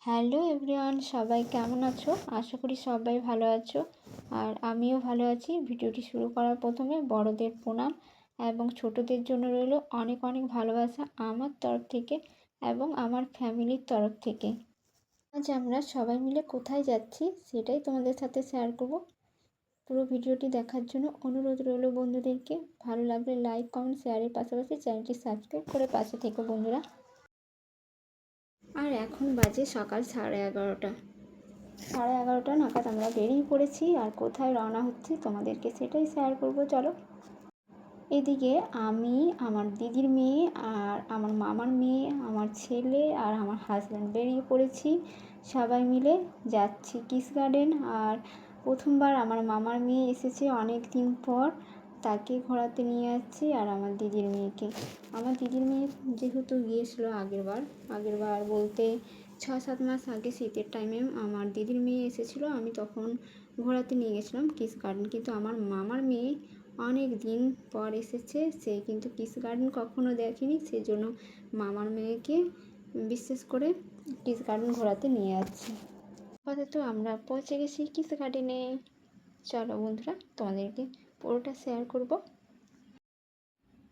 Hello everyone, সবাই কেমন আছো? আশা করি সবাই ভালো আছো। আর আমিও ভালো আছি। ভিডিওটি শুরু করার প্রথমে বড়দের প্রণাম এবং ছোটদের জন্য রইল অনেক অনেক ভালোবাসা আমার তরফ থেকে এবং আমার ফ্যামিলির তরফ থেকে। আজ আমরা সবাই মিলে কোথায় যাচ্ছি সেটাই তোমাদের সাথে শেয়ার করব। পুরো ভিডিওটি দেখার জন্য অনুরোধ রইল বন্ধুদেরকে। ভালো লাগলে লাইক, কমেন্ট, শেয়ারের পাশাপাশি চ্যানেলটি সাবস্ক্রাইব করে পাশে থেকো বন্ধুরা। আর এখন বাজে সকাল 11:30। 11:30 নাগাদ আমরা বেরিয়ে পড়েছি। আর কোথায় রওনা হচ্ছি তোমাদেরকে সেটাই শেয়ার করব, চলো। এদিকে আমি, আমার দিদির মেয়ে আর আমার মামার মেয়ে, আমার ছেলে আর আমার হাজব্যান্ড বেরিয়ে পড়েছি। সবাই মিলে যাচ্ছি কিস গার্ডেন। আর প্রথমবার আমার মামার মেয়ে এসেছে অনেক দিন পর, তাকে ঘোরাতে নিয়ে যাচ্ছি। আর আমার দিদির মেয়েকে, আমার দিদির মেয়ে যেহেতু গিয়েছিলো আগেরবার বলতে 6-7 মাস আগে শীতের টাইমে আমার দিদির মেয়ে এসেছিলো, আমি তখন ঘোরাতে নিয়ে গেছিলাম কিস গার্ডেন। কিন্তু আমার মামার মেয়ে অনেক দিন পর এসেছে, সে কিন্তু কিস গার্ডেন কখনো দেখেনি, সেই জন্য মামার মেয়েকে বিশেষ করে কিস গার্ডেন ঘোরাতে নিয়ে যাচ্ছি। আপাতত আমরা পৌঁছে গেছি কিস গার্ডেনে। চলো বন্ধুরা, তোমাদেরকে পুরোটা শেয়ার করব।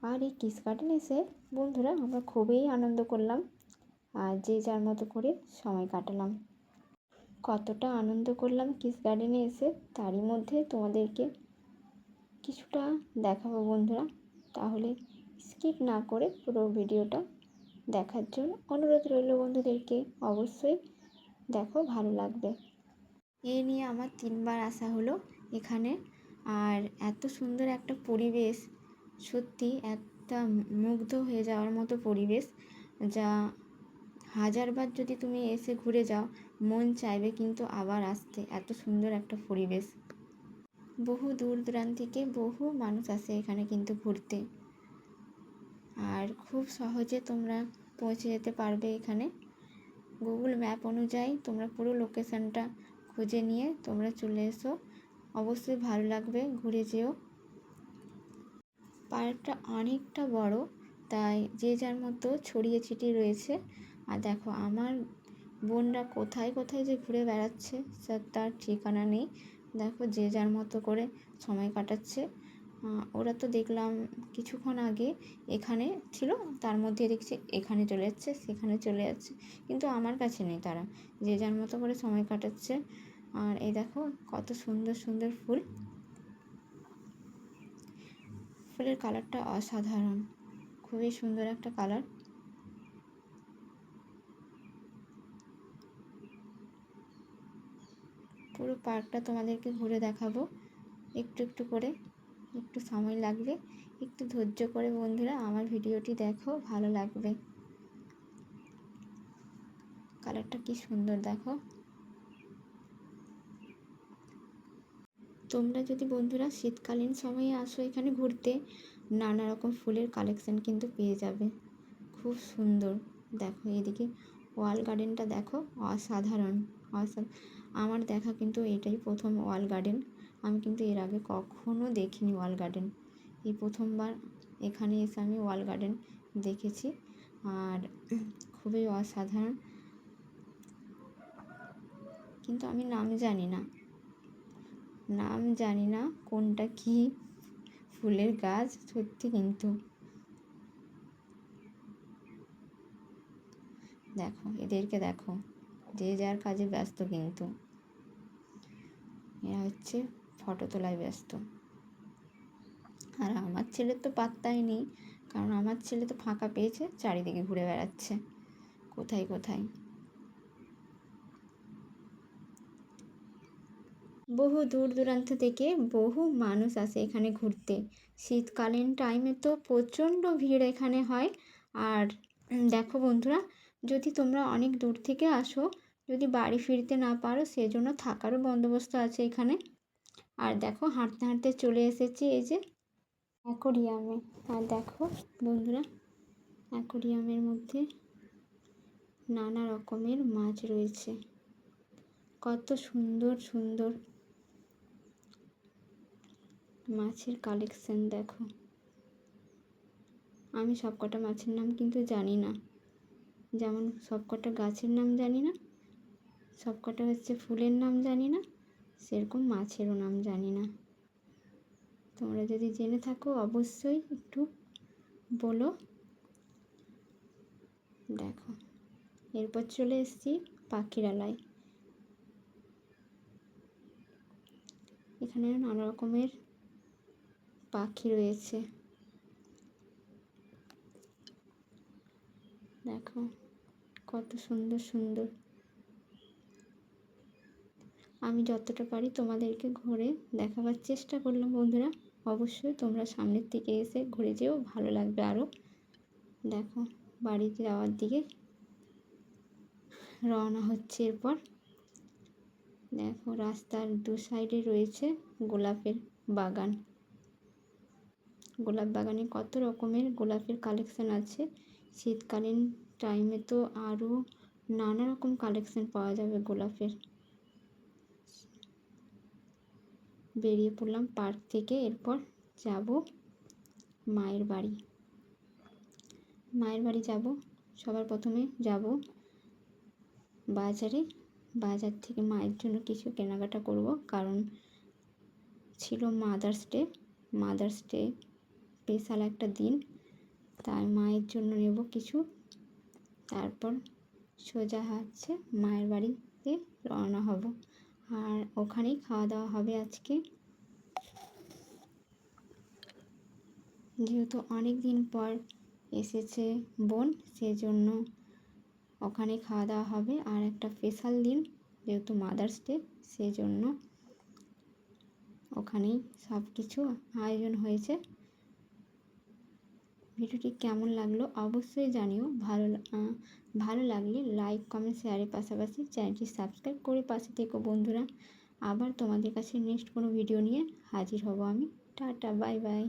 আর এই কিস গার্ডেনে এসে বন্ধুরা আমরা খুবই আনন্দ করলাম আর যে যার মতো করে সময় কাটালাম। কতটা আনন্দ করলাম কিস গার্ডেনে এসে তারই মধ্যে তোমাদেরকে কিছুটা দেখাবো বন্ধুরা। তাহলে স্কিপ না করে পুরো ভিডিওটা দেখার জন্য অনুরোধ রইল বন্ধুদেরকে। অবশ্যই দেখো, ভালো লাগবে। এই নিয়ে আমার 3বার আসা হলো এখানে। আর এত সুন্দর একটা পরিবেশ, সত্যি একটা মুগ্ধ হয়ে যাওয়ার মতো পরিবেশ, যা হাজারবার যদি তুমি এসে ঘুরে যাও মন চাইবে কিন্তু আবার আসতে। এত সুন্দর একটা পরিবেশ। বহু দূর দূরান্ত থেকে বহু মানুষ আসে এখানে কিন্তু ঘুরতে। আর খুব সহজে তোমরা পৌঁছে যেতে পারবে এখানে। গুগল ম্যাপ অনুযায়ী তোমরা পুরো লোকেশানটা খুঁজে নিয়ে তোমরা চলে এসো। অবশ্যই ভালো লাগবে, ঘুরে যেও। পার্কটা অনেকটা বড়, তাই যে যার মতো ছড়িয়ে ছিটিয়ে রয়েছে। আর দেখো আমার বোনরা কোথায় কোথায় যে ঘুরে বেড়াচ্ছে তার ঠিকানা নেই। দেখো যে যার মতো করে সময় কাটাচ্ছে। ওরা তো দেখলাম কিছুক্ষণ আগে এখানে ছিল, তার মধ্যে দেখছি এখানে চলে যাচ্ছে, সেখানে চলে যাচ্ছে, কিন্তু আমার কাছে নেই। তারা যে যার মতো করে সময় কাটাচ্ছে। আর এই দেখো কত সুন্দর সুন্দর ফুল, ফুলের কালারটা অসাধারণ, খুবই সুন্দর একটা কালার। পুরো পার্কটা তোমাদেরকে ঘুরে দেখাবো একটু একটু করে। একটু সময় লাগবে, একটু ধৈর্য করে বন্ধুরা আমার ভিডিওটি দেখো, ভালো লাগবে। কালারটা কি সুন্দর দেখো। তোমরা যদি বন্ধুরা শীতকালীন সময়ে আসো এখানে ঘুরতে, নানা রকম ফুলের কালেকশান কিন্তু পেয়ে যাবে, খুব সুন্দর। দেখো এদিকে ওয়াল গার্ডেনটা দেখো, অসাধারণ। আমার দেখা কিন্তু এটাই প্রথম ওয়াল গার্ডেন। আমি কিন্তু এর আগে কখনো দেখিনি ওয়াল গার্ডেন, এই প্রথমবার এখানে এসে আমি ওয়াল গার্ডেন দেখেছি। আর খুবই অসাধারণ, কিন্তু আমি নাম জানি না কোনটা কি ফুলের গাছ, সত্যি। কিন্তু দেখো এদেরকে দেখো, যে যার কাজে ব্যস্ত, কিন্তু এরা হচ্ছে ফটো তোলায় ব্যস্ত। আর আমার ছেলের তো পাত্তাই নেই, কারণ আমার ছেলে তো ফাঁকা পেয়েছে, চারিদিকে ঘুরে বেড়াচ্ছে কোথায় কোথায়। বহু দূর দূরান্ত থেকে বহু মানুষ আসে এখানে ঘুরতে। শীতকালীন টাইমে তো প্রচণ্ড ভিড় এখানে হয়। আর দেখো বন্ধুরা, যদি তোমরা অনেক দূর থেকে আসো, যদি বাড়ি ফিরতে না পারো, সেজন্য থাকারও বন্দোবস্ত আছে এখানে। আর দেখো হাঁটতে হাঁটতে চলে এসেছি এই যে অ্যাকোরিয়ামে। আর দেখো বন্ধুরা, অ্যাকোরিয়ামের মধ্যে নানা রকমের মাছ রয়েছে, কত সুন্দর সুন্দর মাছের কালেকশন দেখো। আমি সবকটা মাছের নাম কিন্তু জানি না, যেমন সবকটা গাছের নাম জানি না, সবকটা হচ্ছে ফুলের নাম জানি না, সেরকম মাছেরও নাম জানি না। তোমরা যদি জেনে থাকো অবশ্যই একটু বলো। দেখো, এরপর চলে এসেছি পাখিরালয়। এখানে নানা রকমের পাখি রয়েছে। দেখো কত সুন্দর সুন্দর। আমি যতটা পারি তোমাদেরকে ঘুরে দেখাবার চেষ্টা করলাম বন্ধুরা। অবশ্যই তোমরা সামনের থেকে এসে ঘুরে যেও, ভালো লাগবে আরও। দেখো বাড়িতে যাওয়ার দিকে রওনা হচ্ছে। এরপর দেখো রাস্তার দু সাইডে রয়েছে গোলাপের বাগান। গোলাপ বাগানে কত রকমের গোলাপের কালেকশন আছে। শীতকালীন টাইমে তো আরও নানা রকম কালেকশন পাওয়া যাবে গোলাপের। বেরিয়ে পড়লাম পার্ক থেকে। এরপর যাব মায়ের বাড়ি। মায়ের বাড়ি যাব, সবার প্রথমে যাব বাজারে। বাজার থেকে মায়ের জন্য কিছু কেনাকাটা করব, কারণ ছিল mother's day. Mother's day special একটা দিন, তাই মায়ের জন্য নেব কিছু। তারপর সোজা হচ্ছে মায়ের বাড়িতে রওনা হব, আর ওখানেই খাওয়া দাওয়া হবে আজকে। যেহেতু অনেক দিন পর এসেছে বোন, সেজন্য ওখানে খাওয়া দাওয়া হবে। আর একটা স্পেশাল দিন যেহেতু মাদার্স ডে, সেজন্য ওখানেই সব কিছু আয়োজন হয়েছে। ভিডিওটি কেমন লাগলো অবশ্যই জানিও। ভালো লাগলে লাইক কমেন্ট শেয়ারের পাশাপাশি চ্যানেলটি সাবস্ক্রাইব করে পাশে থেকো বন্ধুরা। আবার তোমাদের কাছে নেক্সট কোনো ভিডিও নিয়ে হাজির হব আমি। Tata, bye bye.